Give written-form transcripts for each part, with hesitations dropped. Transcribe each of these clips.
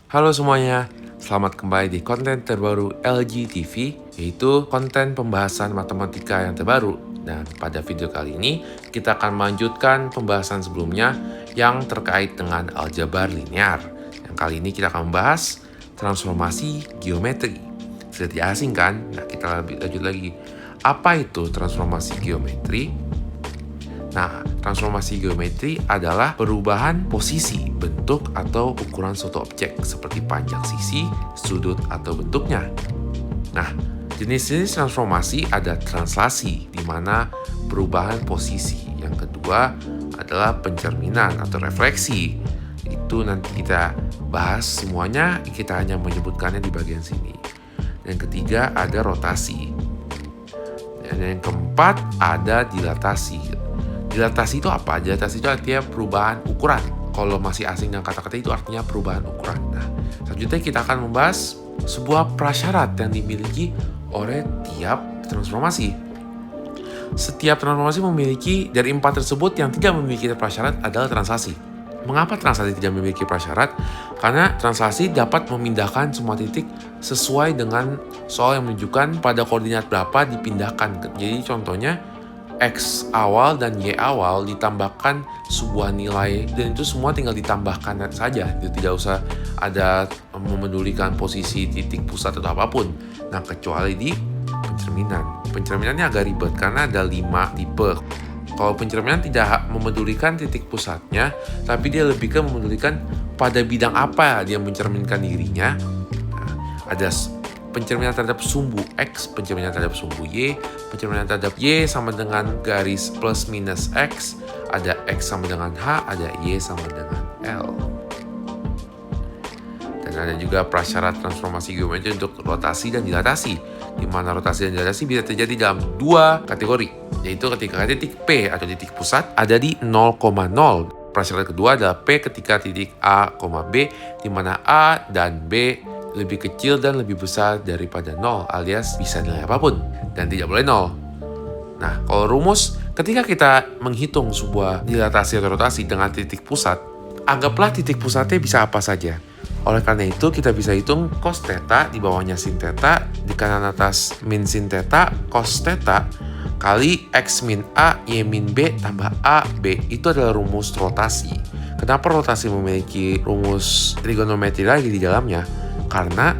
Halo semuanya, selamat kembali di konten terbaru LG TV, yaitu konten pembahasan matematika yang terbaru. Dan pada video kali ini, kita akan melanjutkan pembahasan sebelumnya yang terkait dengan aljabar linear. Yang kali ini kita akan membahas transformasi geometri. Sudah tidak asing kan? Nah, kita lanjut lagi. Apa itu transformasi geometri? Nah, transformasi geometri adalah perubahan posisi, bentuk, atau ukuran suatu objek seperti panjang sisi, sudut, atau bentuknya. Nah, jenis-jenis transformasi ada translasi, di mana perubahan posisi. Yang kedua adalah pencerminan atau refleksi. Itu nanti kita bahas semuanya, kita hanya menyebutkannya di bagian sini. Yang ketiga ada rotasi. Dan yang keempat ada dilatasi. Dilatasi itu apa? Dilatasi itu artinya perubahan ukuran. Kalau masih asing dengan kata-kata itu artinya perubahan ukuran. Nah, selanjutnya kita akan membahas sebuah prasyarat yang dimiliki oleh tiap transformasi. Setiap transformasi memiliki dari empat tersebut yang tidak memiliki prasyarat adalah translasi. Mengapa translasi tidak memiliki prasyarat? Karena translasi dapat memindahkan semua titik sesuai dengan soal yang menunjukkan pada koordinat berapa dipindahkan. Jadi contohnya X awal dan Y awal ditambahkan sebuah nilai dan itu semua tinggal ditambahkan saja, itu tidak usah ada memedulikan posisi titik pusat atau apapun. Nah, kecuali di pencerminan. Pencerminannya agak ribet karena ada 5 tipe. Kalau pencerminan tidak memedulikan titik pusatnya, tapi dia lebih ke memedulikan pada bidang apa dia mencerminkan dirinya. Nah, ada pencerminan terhadap sumbu X, pencerminan terhadap sumbu Y, pencerminan terhadap Y sama dengan garis plus minus X, ada X sama dengan H, ada Y sama dengan L. Dan ada juga prasyarat transformasi geometri untuk rotasi dan dilatasi, di mana rotasi dan dilatasi bisa terjadi dalam dua kategori, yaitu ketika titik P atau titik pusat ada di 0,0. Prasyarat kedua adalah P ketika titik A, B, di mana A dan B lebih kecil dan lebih besar daripada 0, alias bisa nilai apapun dan tidak boleh 0. Nah, kalau rumus, ketika kita menghitung sebuah dilatasi atau rotasi dengan titik pusat, anggaplah titik pusatnya bisa apa saja. Oleh karena itu, kita bisa hitung cos theta, di bawahnya sin theta, di kanan atas min sin theta, cos theta, kali X min A, Y min B, tambah A, B. Itu adalah rumus rotasi. Kenapa rotasi memiliki rumus trigonometri lagi di dalamnya? Karena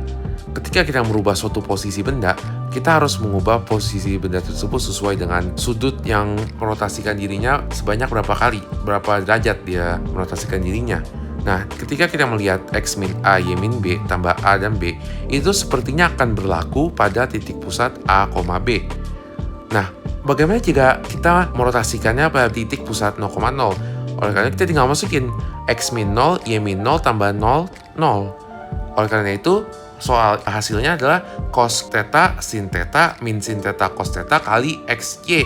ketika kita merubah suatu posisi benda, kita harus mengubah posisi benda tersebut sesuai dengan sudut yang merotasikan dirinya sebanyak berapa kali, berapa derajat dia merotasikan dirinya. Nah, ketika kita melihat X min A, Y min B, tambah A dan B, itu sepertinya akan berlaku pada titik pusat A, B. Nah, bagaimana jika kita merotasikannya pada titik pusat 0,0? Oleh karena kita tinggal masukin X min 0, Y min 0, tambah 0, 0. Oleh karena itu, soal hasilnya adalah cos theta, sin theta, min sin theta, cos theta kali XY.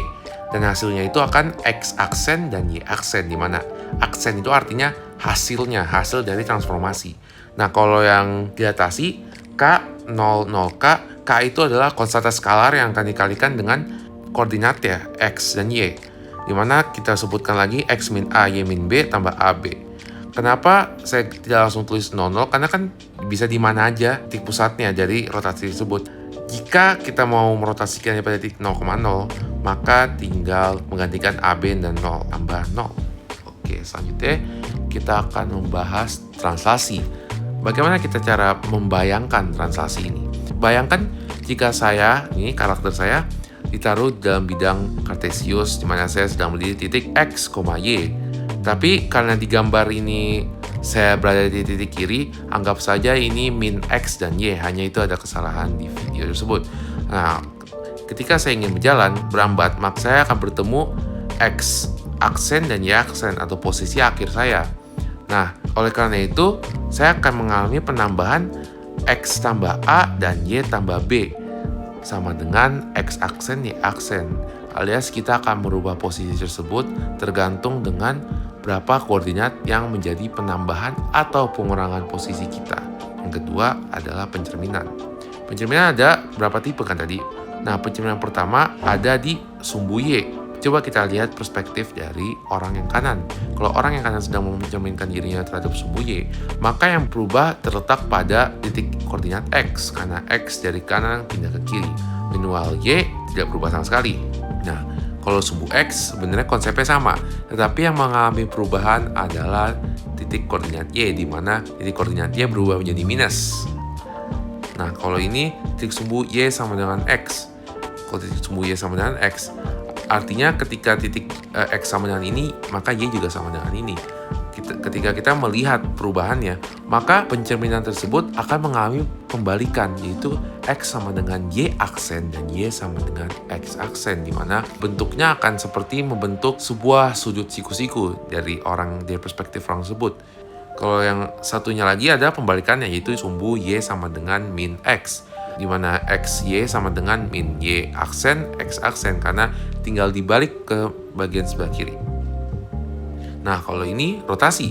Dan hasilnya itu akan X aksen dan Y aksen, di mana aksen itu artinya hasilnya, hasil dari transformasi. Nah, kalau yang dilatasi, K, 0, 0K, K itu adalah konstanta skalar yang akan dikalikan dengan koordinat ya, X dan Y. Di mana kita sebutkan lagi X min A, Y min B, tambah AB. Kenapa saya tidak langsung tulis 00? Karena kan bisa di mana aja titik pusatnya dari rotasi tersebut. Jika kita mau merotasikannya pada titik 0,0, maka tinggal menggantikan AB dan 0 tambah 0. Oke, selanjutnya kita akan membahas translasi. Bagaimana kita cara membayangkan translasi ini? Bayangkan jika saya, ini karakter saya, ditaruh dalam bidang kartesius di mana saya sedang berdiri titik X, Y. Tapi karena di gambar ini saya berada di titik kiri, anggap saja ini min X dan Y, hanya itu ada kesalahan di video tersebut. Nah, ketika saya ingin berjalan, berambat, maka saya akan bertemu X aksen dan Y aksen atau posisi akhir saya. Nah, oleh karena itu, saya akan mengalami penambahan X tambah A dan Y tambah B, sama dengan X aksen, Y aksen. Alias kita akan merubah posisi tersebut tergantung dengan berapa koordinat yang menjadi penambahan atau pengurangan posisi kita. Yang kedua adalah pencerminan. Pencerminan ada berapa tipe kan tadi? Nah, pencerminan pertama ada di sumbu Y. Coba kita lihat perspektif dari orang yang kanan. Kalau orang yang kanan sedang mencerminkan dirinya terhadap sumbu Y, maka yang berubah terletak pada titik koordinat X, karena X dari kanan pindah ke kiri. Meanwhile Y tidak berubah sama sekali. Nah, kalau sumbu X sebenarnya konsepnya sama, tetapi yang mengalami perubahan adalah titik koordinat Y, di mana titik koordinat Y berubah menjadi minus. Nah, kalau ini titik sumbu Y sama dengan X. Kalau titik sumbu Y sama dengan X, artinya ketika titik X sama dengan ini, maka Y juga sama dengan ini. Ketika kita melihat perubahannya, maka pencerminan tersebut akan mengalami pembalikan, yaitu X sama dengan Y aksen dan Y sama dengan X aksen, di mana bentuknya akan seperti membentuk sebuah sudut siku-siku dari perspektif orang tersebut. Kalau yang satunya lagi ada pembalikannya, yaitu sumbu Y sama dengan min X, di mana X Y sama dengan min Y aksen X aksen, karena tinggal dibalik ke bagian sebelah kiri. Nah, kalau ini rotasi.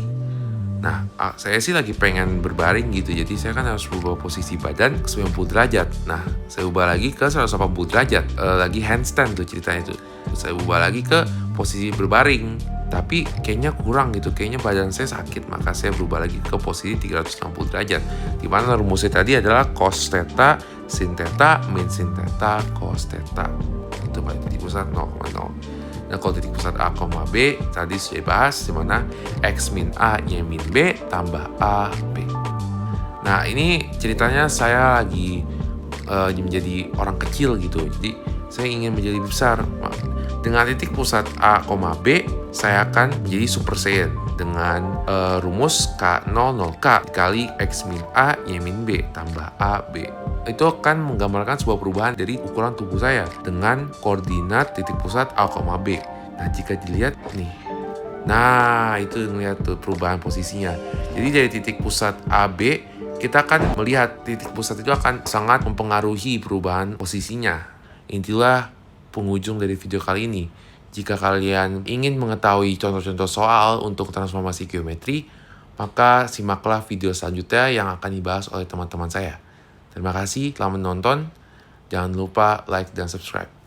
Nah, saya sih lagi pengen berbaring gitu, jadi saya kan harus berubah posisi badan ke 90 derajat. Nah, saya ubah lagi ke 180 derajat, lagi handstand tuh ceritanya itu. Saya ubah lagi ke posisi berbaring, tapi kayaknya kurang gitu, kayaknya badan saya sakit, maka saya berubah lagi ke posisi 360 derajat. Dimana rumusnya tadi adalah cos theta, sin theta, min sin theta, cos theta. Itu pada titik pusat 0,0. Nah, kalau titik pusat A, B tadi sudah dibahas, di mana X min A, Y min B, tambah A, B. Nah, ini ceritanya saya lagi menjadi orang kecil gitu. Jadi, saya ingin menjadi besar. Dengan titik pusat A, B, saya akan menjadi Super Saiyan dengan rumus K00K dikali X min A, Y min B, tambah A, B. Itu akan menggambarkan sebuah perubahan dari ukuran tubuh saya dengan koordinat titik pusat A, B. Nah, jika dilihat nih, nah itu ngelihat tuh perubahan posisinya. Jadi dari titik pusat A, B, kita akan melihat titik pusat itu akan sangat mempengaruhi perubahan posisinya. Inilah penghujung dari video kali ini. Jika kalian ingin mengetahui contoh-contoh soal untuk transformasi geometri, maka simaklah video selanjutnya yang akan dibahas oleh teman-teman saya. Terima kasih telah menonton. Jangan lupa like dan subscribe.